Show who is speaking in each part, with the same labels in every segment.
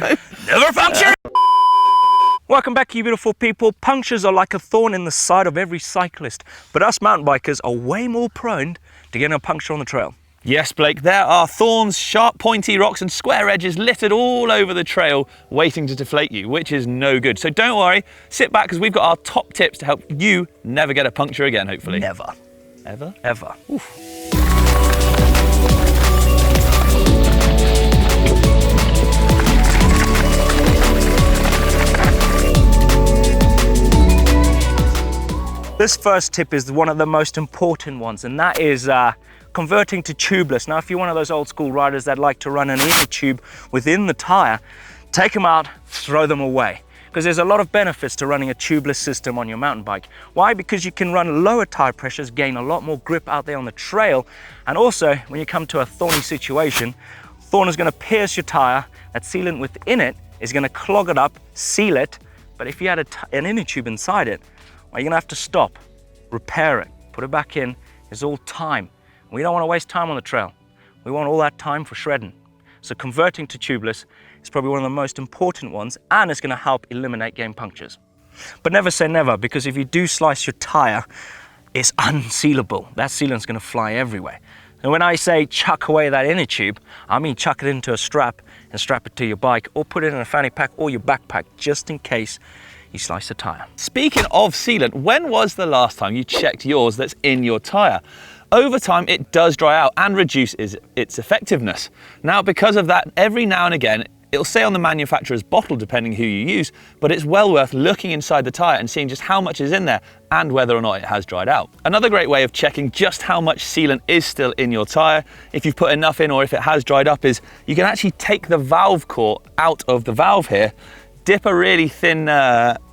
Speaker 1: Never puncture! Welcome back, you beautiful people. Punctures are like a thorn in the side of every cyclist, but us mountain bikers are way more prone to getting a puncture on the trail.
Speaker 2: Yes, Blake, there are thorns, sharp pointy rocks and square edges littered all over the trail waiting to deflate you, which is no good. So don't worry, sit back because we've got our top tips to help you never get a puncture again, hopefully.
Speaker 1: Never.
Speaker 2: Ever?
Speaker 1: Ever.
Speaker 2: Oof.
Speaker 1: This first tip is one of the most important ones, and that is converting to tubeless. Now, if you're one of those old school riders that like to run an inner tube within the tire, take them out, throw them away. Because there's a lot of benefits to running a tubeless system on your mountain bike. Why? Because you can run lower tire pressures, gain a lot more grip out there on the trail, and also when you come to a thorny situation, thorn is going to pierce your tire, that sealant within it is going to clog it up, seal it, but if you had an inner tube inside it, well, you're going to have to stop, repair it, put it back in. It's all time. We don't want to waste time on the trail. We want all that time for shredding. So converting to tubeless is probably one of the most important ones, and it's going to help eliminate game punctures. But never say never, because if you do slice your tire, it's unsealable. That sealant's going to fly everywhere. And when I say chuck away that inner tube, I mean chuck it into a strap and strap it to your bike, or put it in a fanny pack or your backpack, just in case you slice a tire.
Speaker 2: Speaking of sealant, when was the last time you checked yours that's in your tire? Over time, it does dry out and reduces its effectiveness. Now, because of that, every now and again, it'll say on the manufacturer's bottle, depending who you use, but it's well worth looking inside the tire and seeing just how much is in there and whether or not it has dried out. Another great way of checking just how much sealant is still in your tire, if you've put enough in or if it has dried up, is you can actually take the valve core out of the valve here, dip a really thin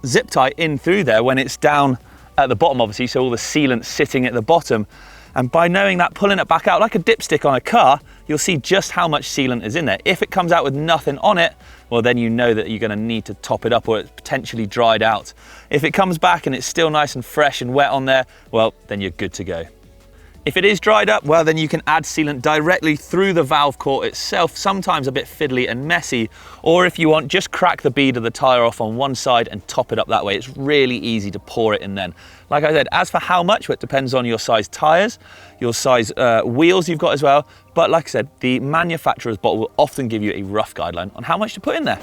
Speaker 2: zip tie in through there when it's down at the bottom, obviously, so all the sealant's sitting at the bottom. And by knowing that, pulling it back out like a dipstick on a car, you'll see just how much sealant is in there. If it comes out with nothing on it, well, then you know that you're going to need to top it up or it's potentially dried out. If it comes back and it's still nice and fresh and wet on there, well, then you're good to go. If it is dried up, well, then you can add sealant directly through the valve core itself, sometimes a bit fiddly and messy, or if you want, just crack the bead of the tire off on one side and top it up that way. It's really easy to pour it in then. Like I said, as for how much, well, it depends on your size tires, your size wheels you've got as well, but like I said, the manufacturer's bottle will often give you a rough guideline on how much to put in there.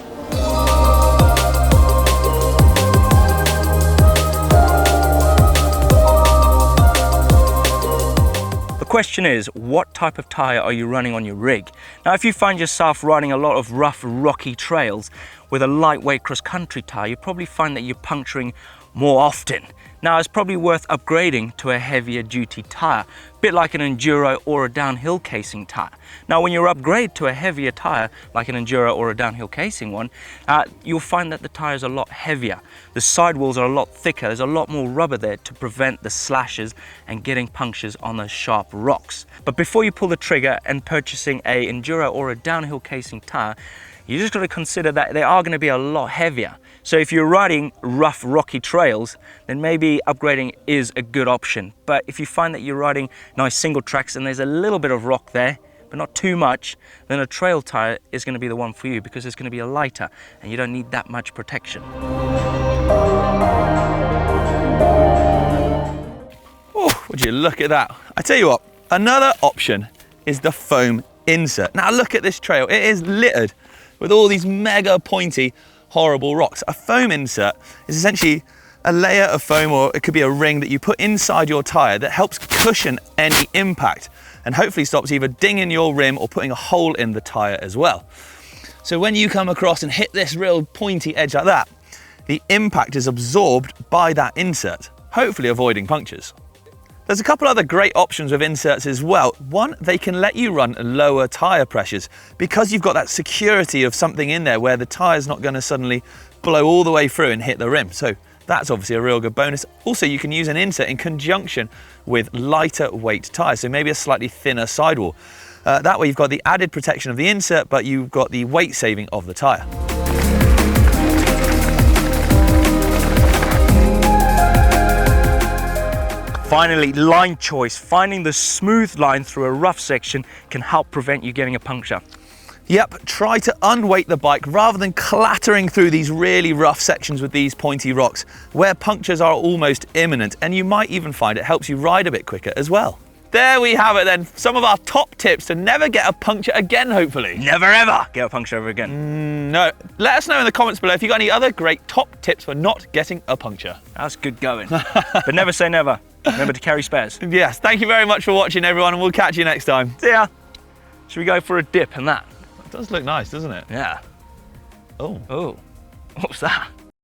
Speaker 1: The question is, what type of tire are you running on your rig? Now, if you find yourself riding a lot of rough, rocky trails with a lightweight cross-country tire, you probably find that you're puncturing more often. Now, it's probably worth upgrading to a heavier duty tire, a bit like an Enduro or a downhill casing tire. Now, when you upgrade to a heavier tire, like an Enduro or a downhill casing one, you'll find that the tire is a lot heavier. The sidewalls are a lot thicker. There's a lot more rubber there to prevent the slashes and getting punctures on those sharp rocks. But before you pull the trigger and purchasing a Enduro or a downhill casing tire, you just got to consider that they are going to be a lot heavier. So if you're riding rough, rocky trails, then maybe upgrading is a good option. But if you find that you're riding nice single tracks and there's a little bit of rock there, but not too much, then a trail tire is going to be the one for you, because it's going to be a lighter and you don't need that much protection.
Speaker 2: Oh, would you look at that? I tell you what, another option is the foam insert. Now look at this trail. It is littered with all these mega pointy, horrible rocks. A foam insert is essentially a layer of foam, or it could be a ring that you put inside your tire that helps cushion any impact and hopefully stops either dinging your rim or putting a hole in the tire as well. So when you come across and hit this real pointy edge like that, the impact is absorbed by that insert, hopefully avoiding punctures. There's a couple other great options with inserts as well. One, they can let you run lower tire pressures because you've got that security of something in there where the tire's not going to suddenly blow all the way through and hit the rim. So that's obviously a real good bonus. Also, you can use an insert in conjunction with lighter weight tires, so maybe a slightly thinner sidewall. That way you've got the added protection of the insert, but you've got the weight saving of the tire.
Speaker 1: Finally, line choice. Finding the smooth line through a rough section can help prevent you getting a puncture.
Speaker 2: Yep, try to unweight the bike rather than clattering through these really rough sections with these pointy rocks where punctures are almost imminent, and you might even find it helps you ride a bit quicker as well. There we have it then, some of our top tips to never get a puncture again, hopefully.
Speaker 1: Never ever get a puncture ever again.
Speaker 2: No, let us know in the comments below if you got any other great top tips for not getting a puncture.
Speaker 1: That's good going. But never say never. Remember to carry spares.
Speaker 2: Yes, thank you very much for watching everyone, and we'll catch you next time.
Speaker 1: See ya. Should we go for a dip and that?
Speaker 2: It does look nice, doesn't it?
Speaker 1: Yeah.
Speaker 2: Oh.
Speaker 1: Oh, what's that?